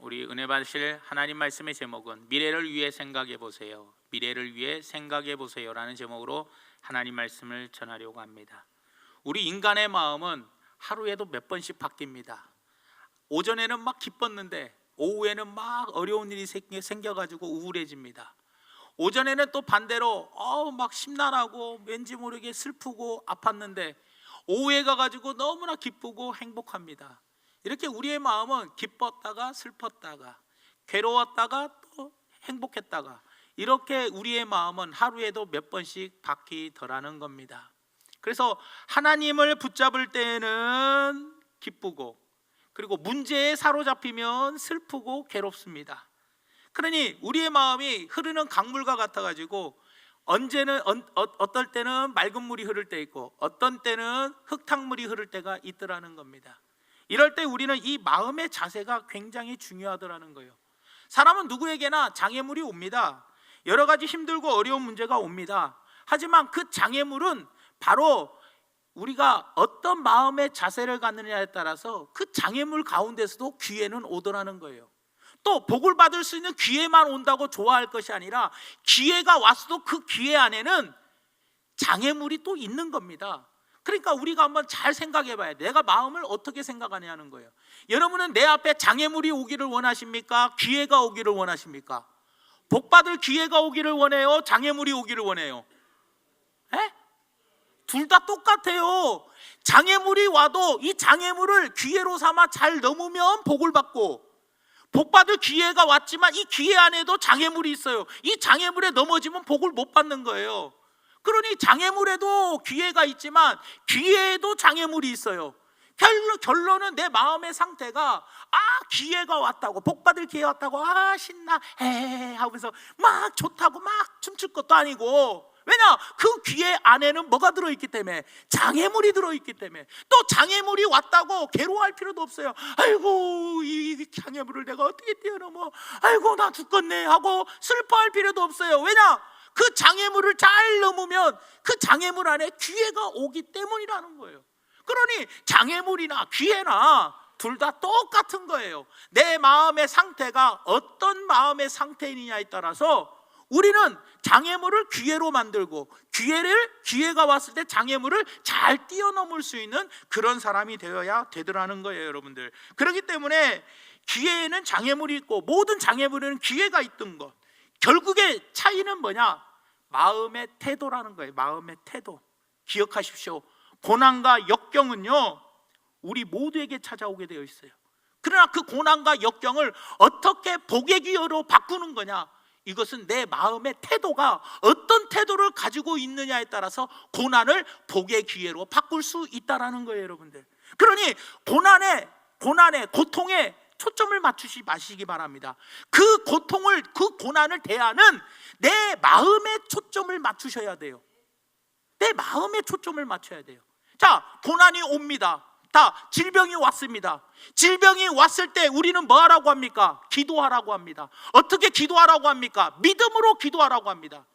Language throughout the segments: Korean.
우리 은혜 받으실 하나님 말씀의 제목은 미래를 위해 생각해 보세요. 미래를 위해 생각해 보세요라는 제목으로 하나님 말씀을 전하려고 합니다. 우리 인간의 마음은 하루에도 몇 번씩 바뀝니다. 오전에는 막 기뻤는데 오후에는 막 어려운 일이 생겨가지고 우울해집니다. 오전에는 또 반대로 막 심란하고 왠지 모르게 슬프고 아팠는데 오후에 가가지고 너무나 기쁘고 행복합니다. 이렇게 우리의 마음은 기뻤다가 슬펐다가 괴로웠다가 또 행복했다가 이렇게 우리의 마음은 하루에도 몇 번씩 바뀌더라는 겁니다. 그래서 하나님을 붙잡을 때에는 기쁘고 그리고 문제에 사로잡히면 슬프고 괴롭습니다. 그러니 우리의 마음이 흐르는 강물과 같아가지고 언제는 어떨 때는 맑은 물이 흐를 때 있고 어떤 때는 흙탕물이 흐를 때가 있더라는 겁니다. 이럴 때 우리는 이 마음의 자세가 굉장히 중요하더라는 거예요. 사람은 누구에게나 장애물이 옵니다. 여러 가지 힘들고 어려운 문제가 옵니다. 하지만 그 장애물은 바로 우리가 어떤 마음의 자세를 갖느냐에 따라서 그 장애물 가운데서도 기회는 오더라는 거예요. 또 복을 받을 수 있는 기회만 온다고 좋아할 것이 아니라 기회가 왔어도 그 기회 안에는 장애물이 또 있는 겁니다. 그러니까 우리가 한번 잘 생각해 봐야 돼. 내가 마음을 어떻게 생각하냐는 거예요. 여러분은 내 앞에 장애물이 오기를 원하십니까? 기회가 오기를 원하십니까? 복 받을 기회가 오기를 원해요? 장애물이 오기를 원해요? 둘 다 똑같아요. 장애물이 와도 이 장애물을 기회로 삼아 잘 넘으면 복을 받고, 복 받을 기회가 왔지만 이 기회 안에도 장애물이 있어요. 이 장애물에 넘어지면 복을 못 받는 거예요. 그러니 장애물에도 기회가 있지만 기회에도 장애물이 있어요. 결론은 내 마음의 상태가 기회가 왔다고, 복 받을 기회가 왔다고 신나 하면서 막 좋다고 막 춤출 것도 아니고, 왜냐? 그 기회 안에는 뭐가 들어있기 때문에, 장애물이 들어있기 때문에. 또 장애물이 왔다고 괴로워할 필요도 없어요. 아이고 이 장애물을 내가 어떻게 뛰어넘어, 아이고 나 죽겠네 하고 슬퍼할 필요도 없어요. 왜냐? 그 장애물을 잘 넘으면 그 장애물 안에 기회가 오기 때문이라는 거예요. 그러니 장애물이나 기회나 둘 다 똑같은 거예요. 내 마음의 상태가 어떤 마음의 상태이냐에 따라서 우리는 장애물을 기회로 만들고 기회가 왔을 때 장애물을 잘 뛰어넘을 수 있는 그런 사람이 되어야 되더라는 거예요, 여러분들. 그렇기 때문에 기회에는 장애물이 있고 모든 장애물에는 기회가 있던 것, 결국에 차이는 뭐냐? 마음의 태도라는 거예요. 마음의 태도. 기억하십시오. 고난과 역경은요, 우리 모두에게 찾아오게 되어 있어요. 그러나 그 고난과 역경을 어떻게 복의 기회로 바꾸는 거냐? 이것은 내 마음의 태도가 어떤 태도를 가지고 있느냐에 따라서 고난을 복의 기회로 바꿀 수 있다는 거예요, 여러분들. 그러니 고난에 고통에 초점을 맞추지 마시기 바랍니다. 그 고난을 대하는 내 마음에 초점을 맞추셔야 돼요. 내 마음에 초점을 맞춰야 돼요. 자, 고난이 옵니다. 질병이 왔습니다. 질병이 왔을 때 우리는 뭐 하라고 합니까? 기도하라고 합니다. 어떻게 기도하라고 합니까? 믿음으로 기도하라고 합니다.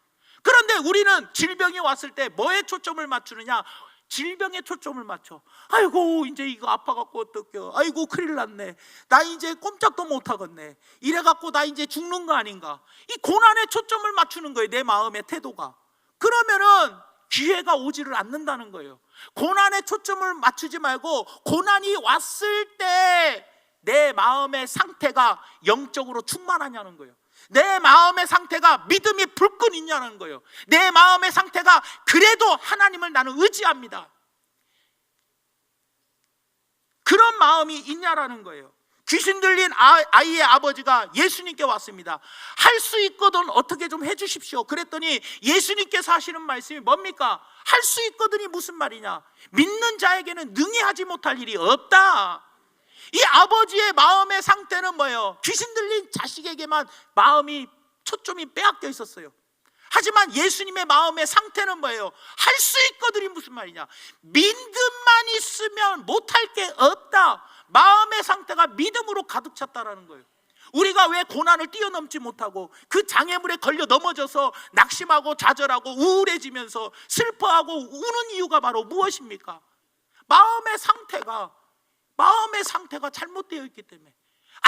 그런데 우리는 질병이 왔을 때 뭐에 초점을 맞추느냐? 질병에 초점을 맞춰. 아이고 이제 이거 아파갖고 어떡해, 아이고 큰일 났네, 나 이제 꼼짝도 못하겠네, 이래갖고 나 이제 죽는 거 아닌가. 이 고난에 초점을 맞추는 거예요, 내 마음의 태도가. 그러면은 기회가 오지를 않는다는 거예요. 고난에 초점을 맞추지 말고 고난이 왔을 때 내 마음의 상태가 영적으로 충만하냐는 거예요. 내 마음의 상태가 믿음이 불끈 있냐는 거예요. 내 마음의 상태가 그래도 하나님을 나는 의지합니다, 그런 마음이 있냐라는 거예요. 귀신 들린 아이의 아버지가 예수님께 왔습니다. 할 수 있거든 어떻게 좀 해주십시오. 그랬더니 예수님께서 하시는 말씀이 뭡니까? 할 수 있거든이 무슨 말이냐? 믿는 자에게는 능히 하지 못할 일이 없다. 이 아버지의 마음의 상태는 뭐예요? 귀신 들린 자식에게만 마음이 초점이 빼앗겨 있었어요. 하지만 예수님의 마음의 상태는 뭐예요? 할 수 있거든이 무슨 말이냐? 믿음만 있으면 못할 게 없다. 마음의 상태가 믿음으로 가득 찼다라는 거예요. 우리가 왜 고난을 뛰어넘지 못하고 그 장애물에 걸려 넘어져서 낙심하고 좌절하고 우울해지면서 슬퍼하고 우는 이유가 바로 무엇입니까? 마음의 상태가 잘못되어 있기 때문에,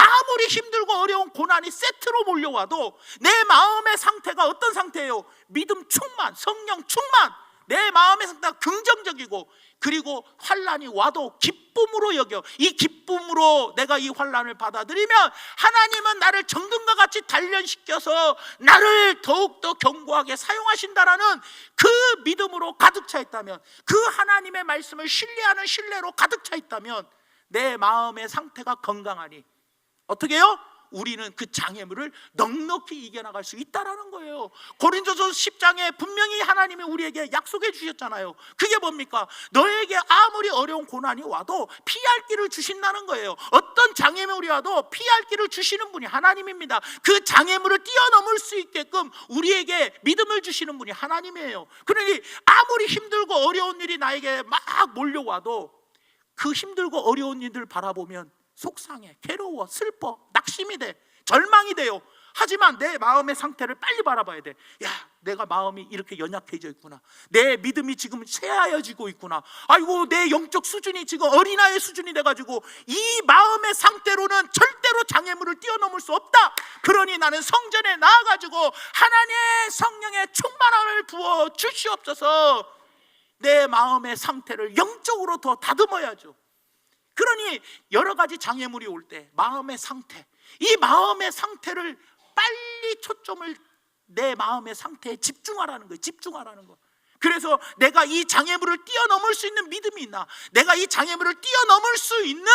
아무리 힘들고 어려운 고난이 세트로 몰려와도 내 마음의 상태가 어떤 상태예요? 믿음 충만, 성령 충만, 내 마음의 상태가 긍정적이고, 그리고 환난이 와도 기쁨으로 여겨. 이 기쁨으로 내가 이 환난을 받아들이면 하나님은 나를 정금과 같이 단련시켜서 나를 더욱더 견고하게 사용하신다라는 그 믿음으로 가득 차 있다면, 그 하나님의 말씀을 신뢰하는 신뢰로 가득 차 있다면 내 마음의 상태가 건강하니 어떻게 해요? 우리는 그 장애물을 넉넉히 이겨나갈 수 있다라는 거예요. 고린도서 10장에 분명히 하나님이 우리에게 약속해 주셨잖아요. 그게 뭡니까? 너에게 아무리 어려운 고난이 와도 피할 길을 주신다는 거예요. 어떤 장애물이 와도 피할 길을 주시는 분이 하나님입니다. 그 장애물을 뛰어넘을 수 있게끔 우리에게 믿음을 주시는 분이 하나님이에요. 그러니 아무리 힘들고 어려운 일이 나에게 막 몰려와도 그 힘들고 어려운 일들 바라보면 속상해, 괴로워, 슬퍼, 낙심이 돼, 절망이 돼요. 하지만 내 마음의 상태를 빨리 바라봐야 돼. 야, 내가 마음이 이렇게 연약해져 있구나. 내 믿음이 지금 쇠하여지고 있구나. 아이고, 내 영적 수준이 지금 어린아이 수준이 돼가지고 이 마음의 상태로는 절대로 장애물을 뛰어넘을 수 없다. 그러니 나는 성전에 나아가지고 하나님의 성령의 충만함을 부어 주시옵소서. 내 마음의 상태를 영적으로 더 다듬어야죠. 그러니 여러 가지 장애물이 올 때 마음의 상태, 이 마음의 상태를 빨리 초점을 내 마음의 상태에 집중하라는 거예요. 집중하라는 거. 그래서 내가 이 장애물을 뛰어넘을 수 있는 믿음이 있나, 내가 이 장애물을 뛰어넘을 수 있는,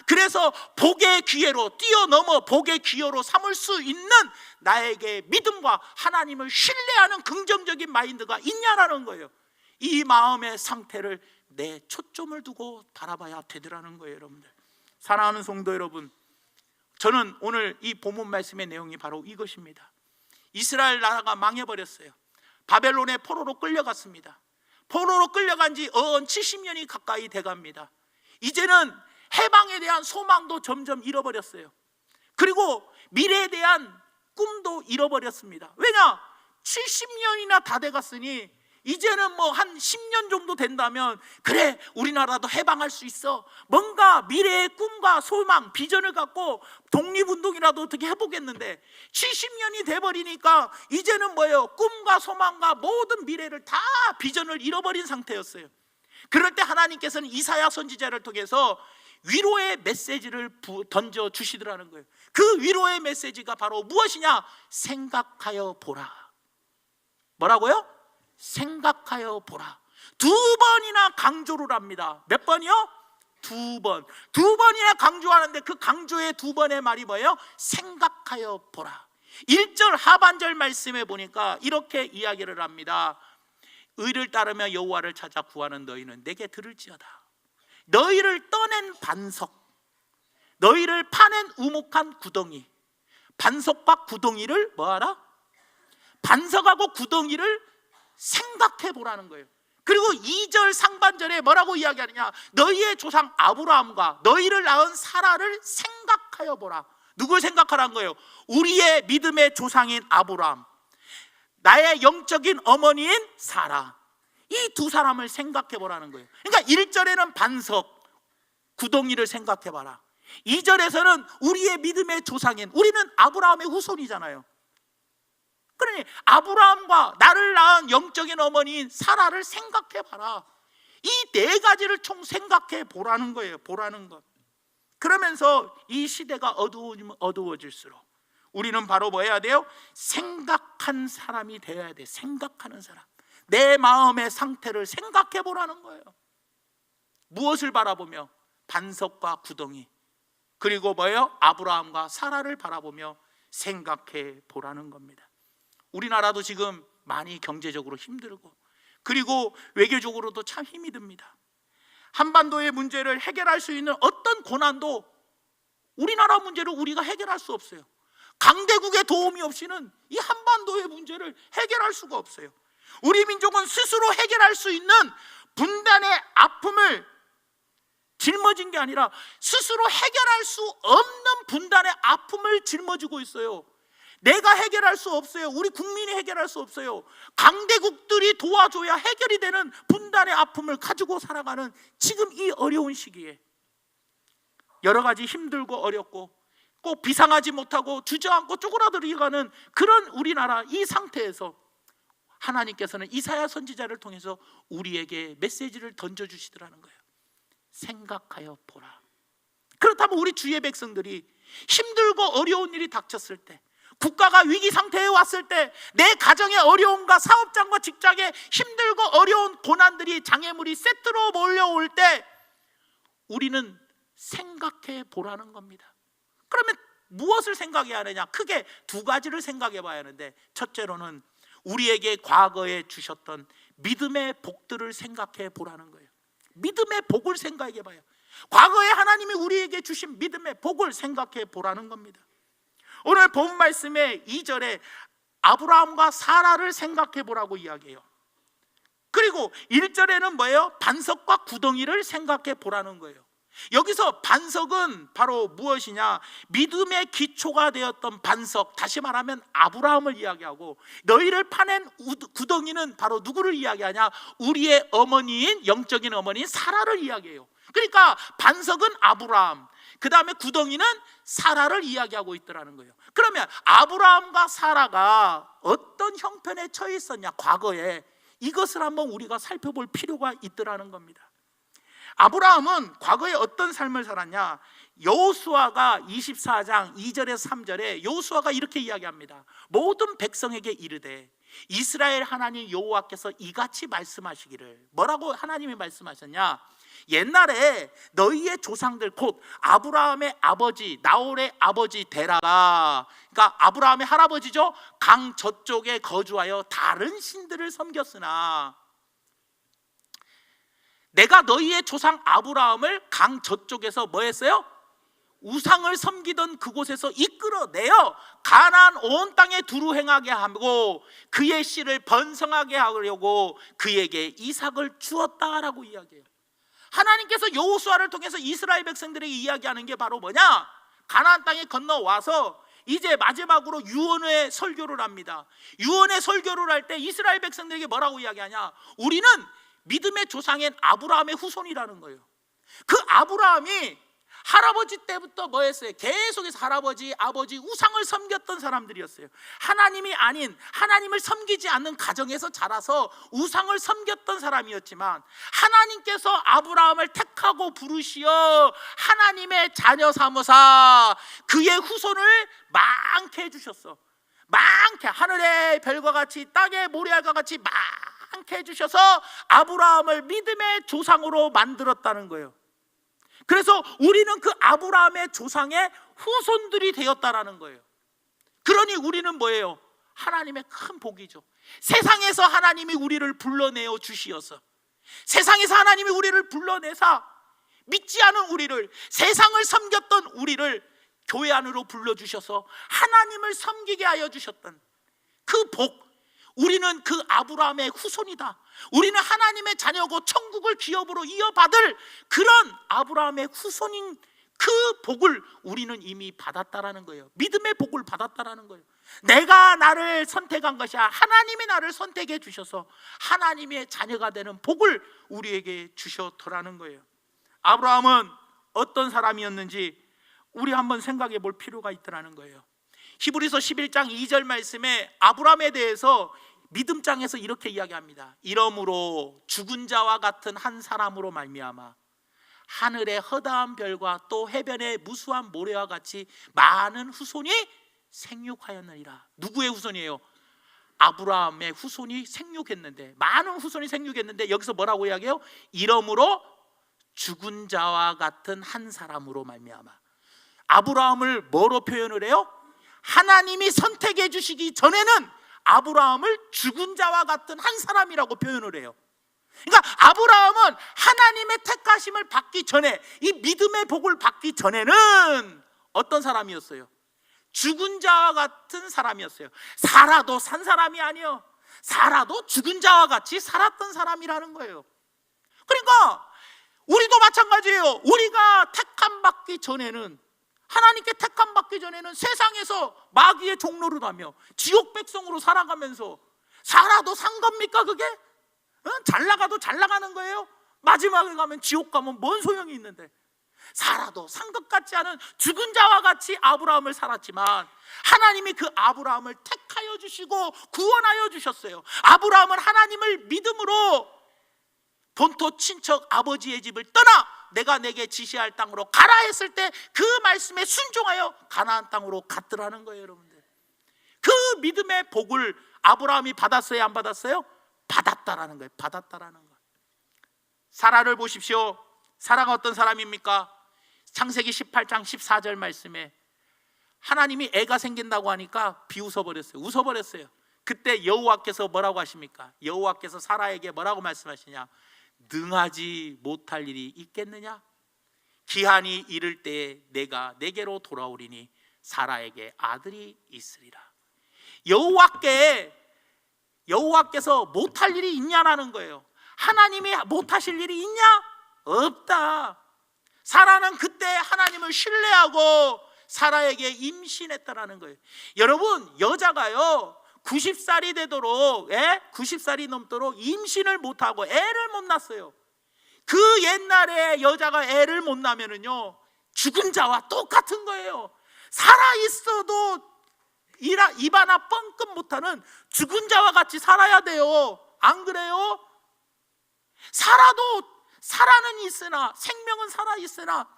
그래서 복의 기회로 뛰어넘어 복의 기회로 삼을 수 있는 나에게 믿음과 하나님을 신뢰하는 긍정적인 마인드가 있냐라는 거예요. 이 마음의 상태를 내 초점을 두고 바라봐야 되더라는 거예요. 여러분들, 사랑하는 성도 여러분, 저는 오늘 이 본문 말씀의 내용이 바로 이것입니다. 이스라엘 나라가 망해버렸어요. 바벨론의 포로로 끌려갔습니다. 포로로 끌려간 지 70년이 가까이 돼갑니다. 이제는 해방에 대한 소망도 점점 잃어버렸어요. 그리고 미래에 대한 꿈도 잃어버렸습니다. 왜냐? 70년이나 다 돼갔으니 이제는 뭐 한 10년 정도 된다면 그래, 우리나라도 해방할 수 있어, 뭔가 미래의 꿈과 소망, 비전을 갖고 독립운동이라도 어떻게 해보겠는데 70년이 돼버리니까 이제는 뭐예요? 꿈과 소망과 모든 미래를 다 비전을 잃어버린 상태였어요. 그럴 때 하나님께서는 이사야 선지자를 통해서 위로의 메시지를 던져 주시더라는 거예요. 그 위로의 메시지가 바로 무엇이냐? 생각하여 보라. 뭐라고요? 생각하여 보라. 2번이나 강조를 합니다. 몇 번이요? 2번. 2번이나 강조하는데 그 강조의 2번의 말이 뭐예요? 생각하여 보라. 1절 하반절 말씀에 보니까 이렇게 이야기를 합니다. 의를 따르며 여호와를 찾아 구하는 너희는 내게 들을지어다. 너희를 떠낸 반석, 너희를 파낸 우목한 구덩이, 반석과 구덩이를 뭐하라? 반석하고 구덩이를 생각해 보라는 거예요. 그리고 2절 상반절에 뭐라고 이야기하느냐? 너희의 조상 아브라함과 너희를 낳은 사라를 생각하여 보라. 누굴 생각하라는 거예요? 우리의 믿음의 조상인 아브라함, 나의 영적인 어머니인 사라, 이 두 사람을 생각해 보라는 거예요. 그러니까 1절에는 반석, 구덩이를 생각해 봐라. 2절에서는 우리의 믿음의 조상인, 우리는 아브라함의 후손이잖아요. 그러니 아브라함과 나를 낳은 영적인 어머니인 사라를 생각해 봐라. 이 4가지를 총 생각해 보라는 거예요. 보라는 것. 그러면서 이 시대가 어두워질수록 우리는 바로 뭐 해야 돼요? 생각한 사람이 되어야 돼. 생각하는 사람. 내 마음의 상태를 생각해 보라는 거예요. 무엇을 바라보며? 반석과 구덩이, 그리고 뭐예요? 아브라함과 사라를 바라보며 생각해 보라는 겁니다. 우리나라도 지금 많이 경제적으로 힘들고, 그리고 외교적으로도 참 힘이 듭니다. 한반도의 문제를 해결할 수 있는 어떤 고난도 우리나라 문제를 우리가 해결할 수 없어요. 강대국의 도움이 없이는 이 한반도의 문제를 해결할 수가 없어요. 우리 민족은 스스로 해결할 수 있는 분단의 아픔을 짊어진 게 아니라 스스로 해결할 수 없는 분단의 아픔을 짊어지고 있어요. 내가 해결할 수 없어요. 우리 국민이 해결할 수 없어요. 강대국들이 도와줘야 해결이 되는 분단의 아픔을 가지고 살아가는 지금 이 어려운 시기에 여러 가지 힘들고 어렵고 꼭 비상하지 못하고 주저앉고 쪼그라들어가는 그런 우리나라 이 상태에서 하나님께서는 이사야 선지자를 통해서 우리에게 메시지를 던져주시더라는 거예요. 생각하여 보라. 그렇다면 우리 주의 백성들이 힘들고 어려운 일이 닥쳤을 때, 국가가 위기 상태에 왔을 때, 내 가정의 어려움과 사업장과 직장에 힘들고 어려운 고난들이, 장애물이 세트로 몰려올 때 우리는 생각해 보라는 겁니다. 그러면 무엇을 생각해야 하느냐? 크게 두 가지를 생각해 봐야 하는데, 첫째로는 우리에게 과거에 주셨던 믿음의 복들을 생각해 보라는 거예요. 믿음의 복을 생각해 봐요. 과거에 하나님이 우리에게 주신 믿음의 복을 생각해 보라는 겁니다. 오늘 본 말씀의 2절에 아브라함과 사라를 생각해 보라고 이야기해요. 그리고 1절에는 뭐예요? 반석과 구덩이를 생각해 보라는 거예요. 여기서 반석은 바로 무엇이냐? 믿음의 기초가 되었던 반석, 다시 말하면 아브라함을 이야기하고, 너희를 파낸 구덩이는 바로 누구를 이야기하냐? 우리의 어머니인, 영적인 어머니인 사라를 이야기해요. 그러니까 반석은 아브라함, 그 다음에 구덩이는 사라를 이야기하고 있더라는 거예요. 그러면 아브라함과 사라가 어떤 형편에 처해 있었냐? 과거에 이것을 한번 우리가 살펴볼 필요가 있더라는 겁니다. 아브라함은 과거에 어떤 삶을 살았냐? 여호수아가 24장 2절에서 3절에 여호수아가 이렇게 이야기합니다. 모든 백성에게 이르되 이스라엘 하나님 여호와께서 이같이 말씀하시기를. 뭐라고 하나님이 말씀하셨냐? 옛날에 너희의 조상들 곧 아브라함의 아버지 나홀의 아버지 데라가, 그러니까 아브라함의 할아버지죠, 강 저쪽에 거주하여 다른 신들을 섬겼으나 내가 너희의 조상 아브라함을 강 저쪽에서 뭐 했어요? 우상을 섬기던 그곳에서 이끌어내어 가나안 온 땅에 두루 행하게 하고 그의 씨를 번성하게 하려고 그에게 이삭을 주었다라고 이야기해요. 하나님께서 여호수아를 통해서 이스라엘 백성들에게 이야기하는 게 바로 뭐냐? 가나안 땅에 건너와서 이제 마지막으로 유언의 설교를 합니다. 유언의 설교를 할 때 이스라엘 백성들에게 뭐라고 이야기하냐? 우리는 믿음의 조상인 아브라함의 후손이라는 거예요. 그 아브라함이 할아버지 때부터 뭐 했어요? 계속해서 할아버지, 아버지 우상을 섬겼던 사람들이었어요. 하나님이 아닌, 하나님을 섬기지 않는 가정에서 자라서 우상을 섬겼던 사람이었지만 하나님께서 아브라함을 택하고 부르시어 하나님의 자녀 삼으사 그의 후손을 많게 해주셨어. 많게, 하늘의 별과 같이 땅의 모래알과 같이 많게 해주셔서 아브라함을 믿음의 조상으로 만들었다는 거예요. 그래서 우리는 그 아브라함의 조상의 후손들이 되었다라는 거예요. 그러니 우리는 뭐예요? 하나님의 큰 복이죠. 세상에서 하나님이 우리를 불러내어 주시어서, 세상에서 하나님이 우리를 불러내사 믿지 않은 우리를, 세상을 섬겼던 우리를 교회 안으로 불러주셔서 하나님을 섬기게 하여 주셨던 그 복, 우리는 그 아브라함의 후손이다. 우리는 하나님의 자녀고 천국을 기업으로 이어받을 그런 아브라함의 후손인 그 복을 우리는 이미 받았다라는 거예요. 믿음의 복을 받았다라는 거예요. 내가 나를 선택한 것이 아니라 하나님이 나를 선택해 주셔서 하나님의 자녀가 되는 복을 우리에게 주셨더라는 거예요. 아브라함은 어떤 사람이었는지 우리 한번 생각해 볼 필요가 있더라는 거예요. 히브리서 11장 2절 말씀에 아브라함에 대해서 믿음장에서 이렇게 이야기합니다. 이러므로 죽은 자와 같은 한 사람으로 말미암아 하늘의 허다한 별과 또 해변의 무수한 모래와 같이 많은 후손이 생육하였느니라. 누구의 후손이에요? 아브라함의 후손이 생육했는데, 많은 후손이 생육했는데 여기서 뭐라고 이야기해요? 이러므로 죽은 자와 같은 한 사람으로 말미암아. 아브라함을 뭐로 표현을 해요? 하나님이 선택해 주시기 전에는 아브라함을 죽은 자와 같은 한 사람이라고 표현을 해요. 그러니까 아브라함은 하나님의 택하심을 받기 전에, 이 믿음의 복을 받기 전에는 어떤 사람이었어요? 죽은 자와 같은 사람이었어요. 사라도 산 사람이 아니에요. 사라도 죽은 자와 같이 살았던 사람이라는 거예요. 그러니까 우리도 마찬가지예요. 우리가 택함 받기 전에는, 하나님께 택함 받기 전에는 세상에서 마귀의 종노릇 하며 지옥 백성으로 살아가면서 살아도 산 겁니까 그게? 잘 나가도 잘 나가는 거예요? 마지막에 가면 지옥 가면 뭔 소용이 있는데? 사라도 산 것 같지 않은 죽은 자와 같이 아브라함을 살았지만 하나님이 그 아브라함을 택하여 주시고 구원하여 주셨어요. 아브라함은 하나님을 믿음으로 본토 친척 아버지의 집을 떠나 내가 내게 지시할 땅으로 가라 했을 때 그 말씀에 순종하여 가나안 땅으로 갔더라는 거예요. 여러분들, 그 믿음의 복을 아브라함이 받았어요, 안 받았어요? 받았다라는 거예요. 받았다라는 거예요. 사라를 보십시오. 사라가 어떤 사람입니까? 창세기 18장 14절 말씀에 하나님이 애가 생긴다고 하니까 비웃어버렸어요. 웃어버렸어요. 그때 여호와께서 뭐라고 하십니까? 여호와께서 사라에게 뭐라고 말씀하시냐? 능하지 못할 일이 있겠느냐? 기한이 이를 때에 내가 내게로 돌아오리니 사라에게 아들이 있으리라. 여호와께서 못할 일이 있냐라는 거예요. 하나님이 못하실 일이 있냐? 없다. 사라는 그때 하나님을 신뢰하고 사라에게 임신했다라는 거예요. 여러분, 여자가요 90살이 되도록 90살이 넘도록 임신을 못하고 애를 못 낳았어요. 그 옛날에 여자가 애를 못 낳으면은요 죽은 자와 똑같은 거예요. 살아있어도 입 하나 뻥끗 못하는 죽은 자와 같이 살아야 돼요. 안 그래요? 사라는 있으나, 생명은 살아있으나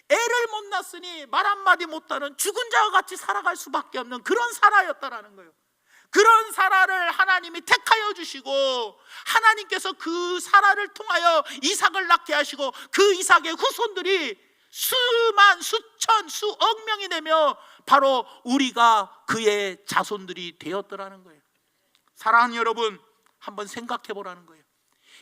애를 못 낳았으니 말 한마디 못하는 죽은 자와 같이 살아갈 수밖에 없는 그런 사라였다라는 거예요. 그런 사라를 하나님이 택하여 주시고 하나님께서 그 사라를 통하여 이삭을 낳게 하시고 그 이삭의 후손들이 수만, 수천, 수억 명이 되며 바로 우리가 그의 자손들이 되었더라는 거예요. 사랑하는 여러분, 한번 생각해 보라는 거예요.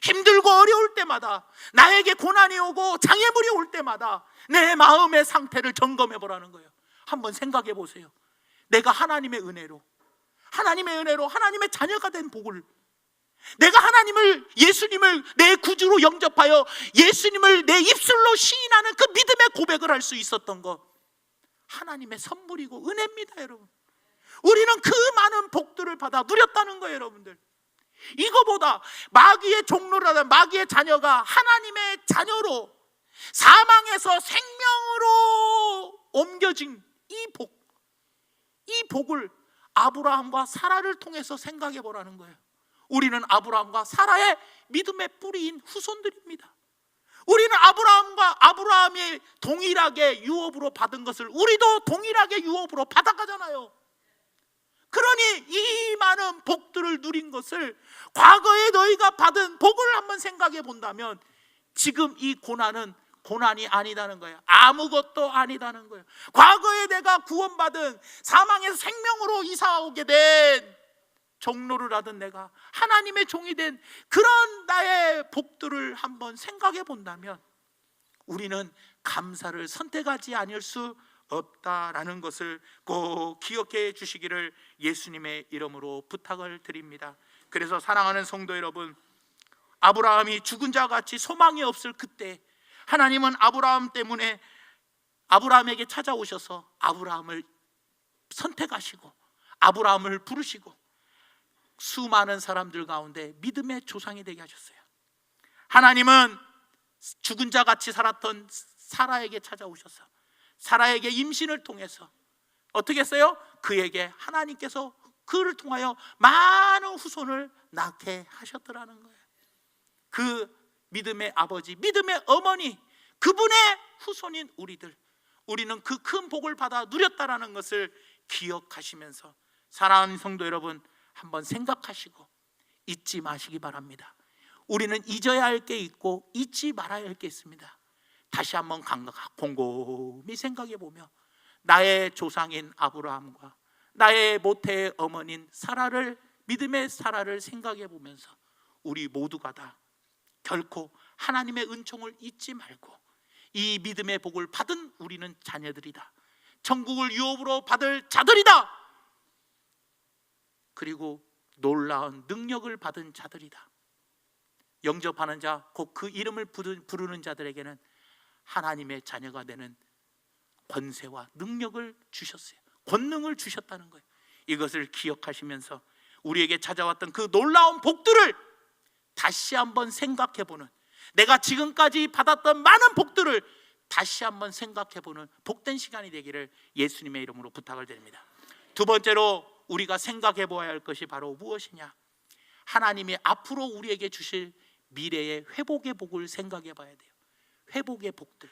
힘들고 어려울 때마다, 나에게 고난이 오고 장애물이 올 때마다 내 마음의 상태를 점검해 보라는 거예요. 한번 생각해 보세요. 내가 하나님의 은혜로 하나님의 자녀가 된 복을, 내가 예수님을 내 구주로 영접하여 예수님을 내 입술로 시인하는 그 믿음의 고백을 할 수 있었던 것, 하나님의 선물이고 은혜입니다. 여러분, 우리는 그 많은 복들을 받아 누렸다는 거예요. 여러분들, 이거보다 마귀의 종로라는 마귀의 자녀가 하나님의 자녀로 사망에서 생명으로 옮겨진 이 복을 아브라함과 사라를 통해서 생각해 보라는 거예요. 우리는 아브라함과 사라의 믿음의 뿌리인 후손들입니다. 우리는 아브라함이 동일하게 유업으로 받은 것을 우리도 동일하게 유업으로 받아가잖아요. 그러니 이 많은 복들을 누린 것을 과거에 너희가 받은 복을 한번 생각해 본다면 지금 이 고난이 아니다는 거예요. 아무것도 아니다는 거예요. 과거에 내가 구원받은, 사망에서 생명으로 이사오게 된, 종로를 하던 내가 하나님의 종이 된 그런 나의 복들을 한번 생각해 본다면 우리는 감사를 선택하지 않을 수 없다라는 것을 꼭 기억해 주시기를 예수님의 이름으로 부탁을 드립니다. 그래서 사랑하는 성도 여러분, 아브라함이 죽은 자와 같이 소망이 없을 그때 하나님은 아브라함 때문에 아브라함에게 찾아오셔서 아브라함을 선택하시고 아브라함을 부르시고 수많은 사람들 가운데 믿음의 조상이 되게 하셨어요. 하나님은 죽은 자 같이 살았던 사라에게 찾아오셔서 사라에게 임신을 통해서 어떻게 했어요? 그에게 하나님께서 그를 통하여 많은 후손을 낳게 하셨더라는 거예요. 그 믿음의 아버지, 믿음의 어머니, 그분의 후손인 우리는 그 큰 복을 받아 누렸다라는 것을 기억하시면서 사랑하는 성도 여러분, 한번 생각하시고 잊지 마시기 바랍니다. 우리는 잊어야 할 게 있고 잊지 말아야 할 게 있습니다. 다시 한번 곰곰이 생각해 보며 나의 조상인 아브라함과 나의 모태의 어머니인 사라를, 믿음의 사라를 생각해 보면서 우리 모두가 다 결코 하나님의 은총을 잊지 말고 이 믿음의 복을 받은 우리는 자녀들이다, 천국을 유업으로 받을 자들이다, 그리고 놀라운 능력을 받은 자들이다. 영접하는 자, 곧 그 이름을 부르는 자들에게는 하나님의 자녀가 되는 권세와 능력을 주셨어요. 권능을 주셨다는 거예요. 이것을 기억하시면서 우리에게 찾아왔던 그 놀라운 복들을 다시 한번 생각해보는, 내가 지금까지 받았던 많은 복들을 다시 한번 생각해보는 복된 시간이 되기를 예수님의 이름으로 부탁을 드립니다. 두 번째로 우리가 생각해 보아야 할 것이 바로 무엇이냐? 하나님이 앞으로 우리에게 주실 미래의 회복의 복을 생각해 봐야 돼요. 회복의 복들.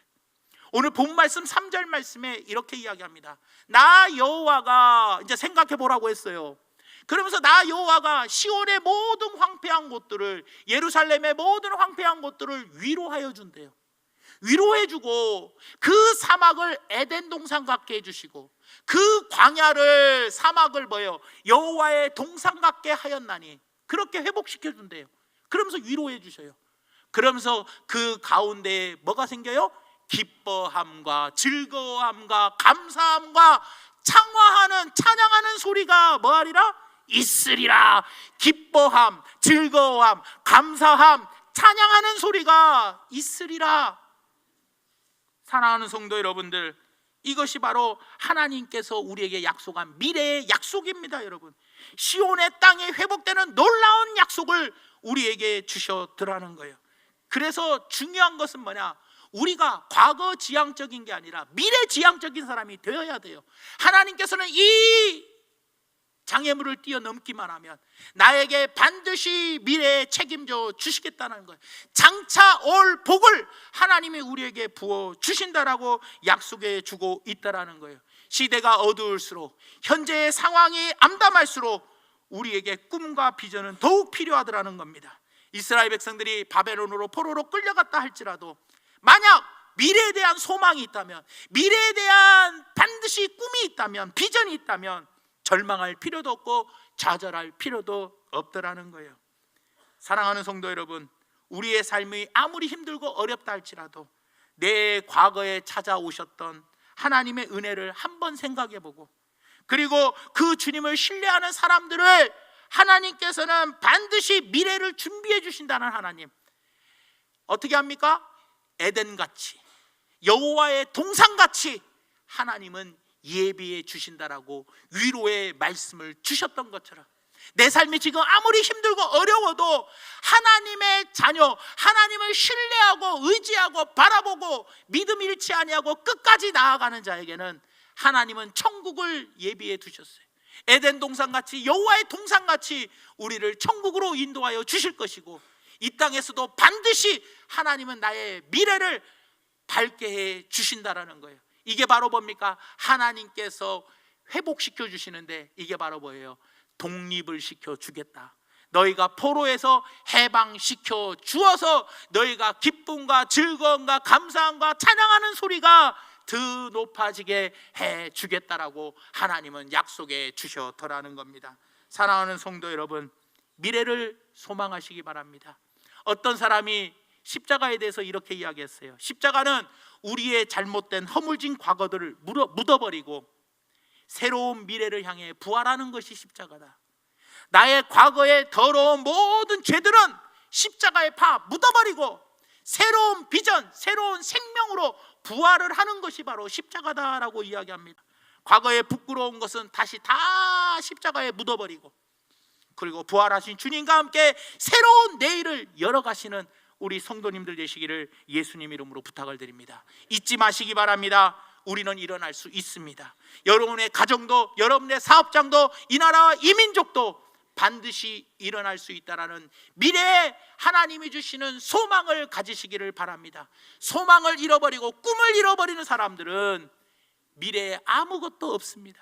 오늘 본 말씀 3절 말씀에 이렇게 이야기합니다. 나 여호와가, 이제 생각해 보라고 했어요. 그러면서 나 여호와가 시온의 모든 황폐한 곳들을, 예루살렘의 모든 황폐한 곳들을 위로하여 준대요. 위로해주고 그 사막을 에덴 동산 같게 해주시고 그 광야를, 사막을 뭐예요? 여호와의 동산 같게 하였나니, 그렇게 회복시켜 준대요. 그러면서 위로해 주셔요. 그러면서 그 가운데에 뭐가 생겨요? 기뻐함과 즐거움과 감사함과 창화하는, 찬양하는 소리가 뭐하리라? 있으리라. 기뻐함, 즐거움, 감사함, 찬양하는 소리가 있으리라. 사랑하는 성도 여러분들, 이것이 바로 하나님께서 우리에게 약속한 미래의 약속입니다. 여러분, 시온의 땅에 회복되는 놀라운 약속을 우리에게 주셨더라는 거예요. 그래서 중요한 것은 뭐냐? 우리가 과거 지향적인 게 아니라 미래 지향적인 사람이 되어야 돼요. 하나님께서는 이 장애물을 뛰어넘기만 하면 나에게 반드시 미래에 책임져 주시겠다는 거예요. 장차 올 복을 하나님이 우리에게 부어 주신다라고 약속해 주고 있다라는 거예요. 시대가 어두울수록, 현재의 상황이 암담할수록 우리에게 꿈과 비전은 더욱 필요하더라는 겁니다. 이스라엘 백성들이 바벨론으로 포로로 끌려갔다 할지라도 만약 미래에 대한 소망이 있다면, 미래에 대한 반드시 꿈이 있다면, 비전이 있다면 절망할 필요도 없고 좌절할 필요도 없더라는 거예요. 사랑하는 성도 여러분, 우리의 삶이 아무리 힘들고 어렵다 할지라도 내 과거에 찾아오셨던 하나님의 은혜를 한번 생각해보고, 그리고 그 주님을 신뢰하는 사람들을 하나님께서는 반드시 미래를 준비해 주신다는 하나님, 어떻게 합니까? 에덴같이, 여호와의 동산같이 하나님은 예비해 주신다라고 위로의 말씀을 주셨던 것처럼, 내 삶이 지금 아무리 힘들고 어려워도 하나님의 자녀, 하나님을 신뢰하고 의지하고 바라보고 믿음 잃지 아니하고 끝까지 나아가는 자에게는 하나님은 천국을 예비해 두셨어요. 에덴 동산같이, 여호와의 동산같이 우리를 천국으로 인도하여 주실 것이고, 이 땅에서도 반드시 하나님은 나의 미래를 밝게 해 주신다라는 거예요. 이게 바로 뭡니까? 하나님께서 회복시켜 주시는데 이게 바로 뭐예요? 독립을 시켜 주겠다. 너희가 포로에서 해방시켜 주어서 너희가 기쁨과 즐거움과 감사함과 찬양하는 소리가 더 높아지게 해 주겠다라고 하나님은 약속해 주셨더라는 겁니다. 사랑하는 성도 여러분, 미래를 소망하시기 바랍니다. 어떤 사람이 십자가에 대해서 이렇게 이야기했어요. 십자가는 우리의 잘못된 허물진 과거들을 묻어버리고 새로운 미래를 향해 부활하는 것이 십자가다. 나의 과거의 더러운 모든 죄들은 십자가에 묻어버리고 새로운 비전, 새로운 생명으로 부활을 하는 것이 바로 십자가다라고 이야기합니다. 과거에 부끄러운 것은 다시 다 십자가에 묻어버리고, 그리고 부활하신 주님과 함께 새로운 내일을 열어가시는 우리 성도님들 되시기를 예수님 이름으로 부탁을 드립니다. 잊지 마시기 바랍니다. 우리는 일어날 수 있습니다. 여러분의 가정도, 여러분의 사업장도, 이 나라와 이 민족도 반드시 일어날 수 있다라는 미래에 하나님이 주시는 소망을 가지시기를 바랍니다. 소망을 잃어버리고 꿈을 잃어버리는 사람들은 미래에 아무것도 없습니다.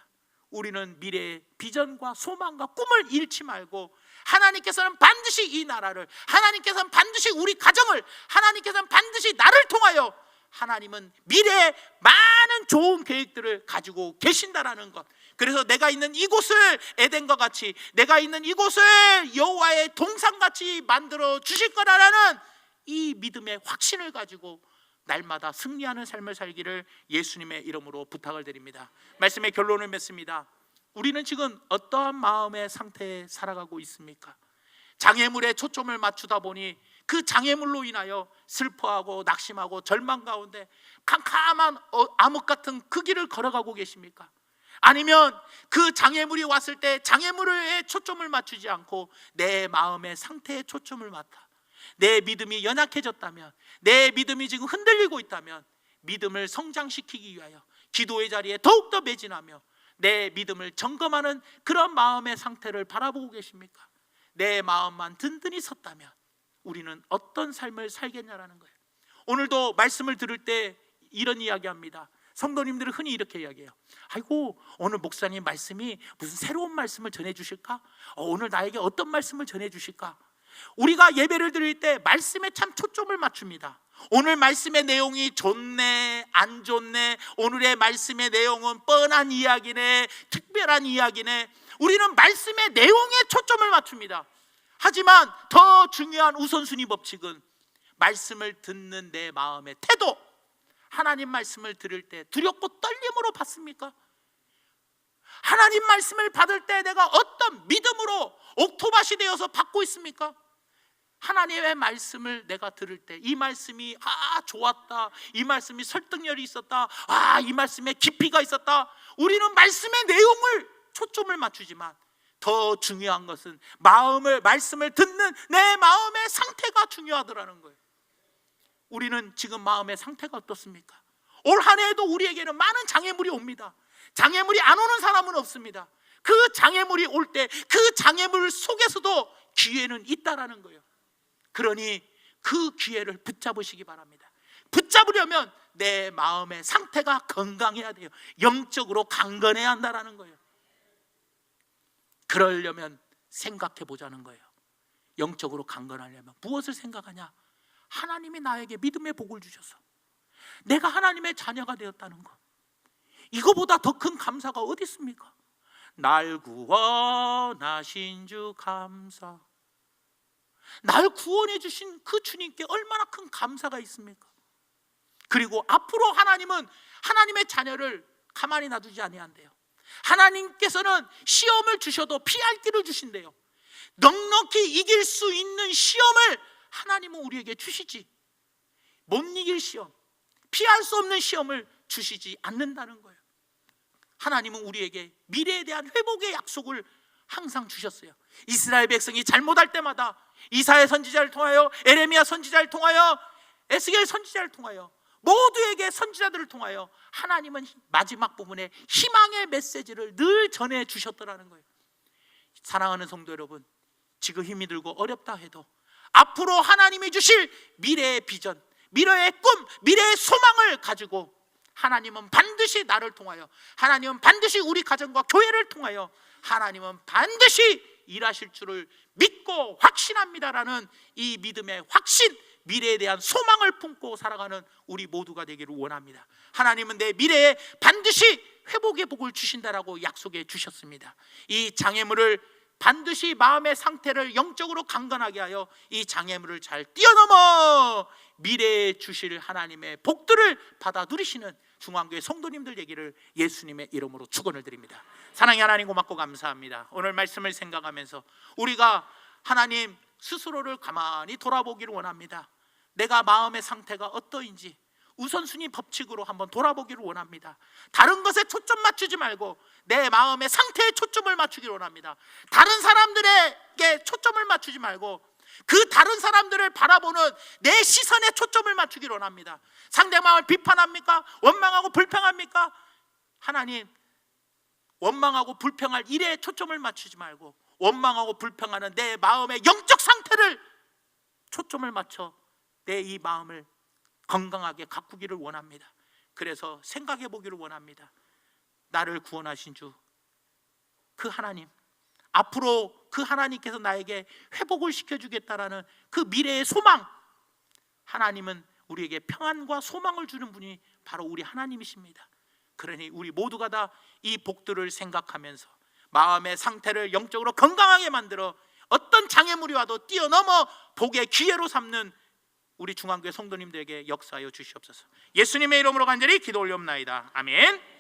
우리는 미래의 비전과 소망과 꿈을 잃지 말고, 하나님께서는 반드시 이 나라를, 하나님께서는 반드시 우리 가정을, 하나님께서는 반드시 나를 통하여 하나님은 미래에 많은 좋은 계획들을 가지고 계신다라는 것. 그래서 내가 있는 이곳을 에덴과 같이, 내가 있는 이곳을 여호와의 동산같이 만들어 주실 거라는 이 믿음의 확신을 가지고 날마다 승리하는 삶을 살기를 예수님의 이름으로 부탁을 드립니다. 말씀의 결론을 맺습니다. 우리는 지금 어떠한 마음의 상태에 살아가고 있습니까? 장애물에 초점을 맞추다 보니 그 장애물로 인하여 슬퍼하고 낙심하고 절망 가운데 캄캄한 암흑 같은 그 길을 걸어가고 계십니까? 아니면 그 장애물이 왔을 때 장애물에 초점을 맞추지 않고 내 마음의 상태에 초점을 맞다, 내 믿음이 연약해졌다면, 내 믿음이 지금 흔들리고 있다면 믿음을 성장시키기 위하여 기도의 자리에 더욱더 매진하며 내 믿음을 점검하는 그런 마음의 상태를 바라보고 계십니까? 내 마음만 든든히 섰다면 우리는 어떤 삶을 살겠냐라는 거예요. 오늘도 말씀을 들을 때 이런 이야기합니다. 성도님들은 흔히 이렇게 이야기해요. 아이고, 오늘 목사님 말씀이 무슨 새로운 말씀을 전해주실까? 오늘 나에게 어떤 말씀을 전해주실까? 우리가 예배를 드릴 때 말씀에 참 초점을 맞춥니다. 오늘 말씀의 내용이 좋네 안 좋네, 오늘의 말씀의 내용은 뻔한 이야기네 특별한 이야기네, 우리는 말씀의 내용에 초점을 맞춥니다. 하지만 더 중요한 우선순위 법칙은 말씀을 듣는 내 마음의 태도. 하나님 말씀을 들을 때 두렵고 떨림으로 받습니까? 하나님 말씀을 받을 때 내가 어떤 믿음으로 옥토밭이 되어서 받고 있습니까? 하나님의 말씀을 내가 들을 때 이 말씀이 좋았다, 이 말씀이 설득력이 있었다, 이 말씀에 깊이가 있었다, 우리는 말씀의 내용을 초점을 맞추지만 더 중요한 것은 말씀을 듣는 내 마음의 상태가 중요하더라는 거예요. 우리는 지금 마음의 상태가 어떻습니까? 올 한 해에도 우리에게는 많은 장애물이 옵니다. 장애물이 안 오는 사람은 없습니다. 그 장애물이 올 때 그 장애물 속에서도 기회는 있다라는 거예요. 그러니 그 기회를 붙잡으시기 바랍니다. 붙잡으려면 내 마음의 상태가 건강해야 돼요. 영적으로 강건해야 한다라는 거예요. 그러려면 생각해 보자는 거예요. 영적으로 강건하려면 무엇을 생각하냐? 하나님이 나에게 믿음의 복을 주셔서 내가 하나님의 자녀가 되었다는 것, 이거보다 더 큰 감사가 어디 있습니까? 날 구원하신 주 감사. 날 구원해 주신 그 주님께 얼마나 큰 감사가 있습니까? 그리고 앞으로 하나님은 하나님의 자녀를 가만히 놔두지 아니한대요. 하나님께서는 시험을 주셔도 피할 길을 주신대요. 넉넉히 이길 수 있는 시험을 하나님은 우리에게 주시지, 못 이길 시험, 피할 수 없는 시험을 주시지 않는다는 거예요. 하나님은 우리에게 미래에 대한 회복의 약속을 항상 주셨어요. 이스라엘 백성이 잘못할 때마다 이사야 선지자를 통하여, 에레미야 선지자를 통하여, 에스겔 선지자를 통하여, 모두에게 선지자들을 통하여 하나님은 마지막 부분에 희망의 메시지를 늘 전해 주셨더라는 거예요. 사랑하는 성도 여러분, 지금 힘이 들고 어렵다 해도 앞으로 하나님이 주실 미래의 비전, 미래의 꿈, 미래의 소망을 가지고 하나님은 반드시 나를 통하여, 하나님은 반드시 우리 가정과 교회를 통하여 하나님은 반드시 일하실 줄을 믿고 확신합니다라는 이 믿음의 확신, 미래에 대한 소망을 품고 살아가는 우리 모두가 되기를 원합니다. 하나님은 내 미래에 반드시 회복의 복을 주신다라고 약속해 주셨습니다. 이 장애물을 반드시 마음의 상태를 영적으로 강건하게 하여 이 장애물을 잘 뛰어넘어 미래에 주실 하나님의 복들을 받아 누리시는 중앙교회 성도님들 되기를 예수님의 이름으로 축원을 드립니다. 사랑의 하나님, 고맙고 감사합니다. 오늘 말씀을 생각하면서 우리가 하나님 스스로를 가만히 돌아보기를 원합니다. 내가 마음의 상태가 어떠인지 우선순위 법칙으로 한번 돌아보기를 원합니다. 다른 것에 초점 맞추지 말고 내 마음의 상태에 초점을 맞추기를 원합니다. 다른 사람들에게 초점을 맞추지 말고 그 다른 사람들을 바라보는 내 시선에 초점을 맞추기를 원합니다. 상대방을 비판합니까? 원망하고 불평합니까? 하나님, 원망하고 불평할 일에 초점을 맞추지 말고 원망하고 불평하는 내 마음의 영적 상태를 초점을 맞춰 내 이 마음을 건강하게 가꾸기를 원합니다. 그래서 생각해 보기를 원합니다. 나를 구원하신 주 그 하나님, 앞으로 그 하나님께서 나에게 회복을 시켜주겠다라는 그 미래의 소망, 하나님은 우리에게 평안과 소망을 주는 분이 바로 우리 하나님이십니다. 그러니 우리 모두가 다 이 복들을 생각하면서 마음의 상태를 영적으로 건강하게 만들어 어떤 장애물이 와도 뛰어넘어 복의 기회로 삼는 우리 중앙교회 성도님들에게 역사하여 주시옵소서. 예수님의 이름으로 간절히 기도 올리옵나이다. 아멘.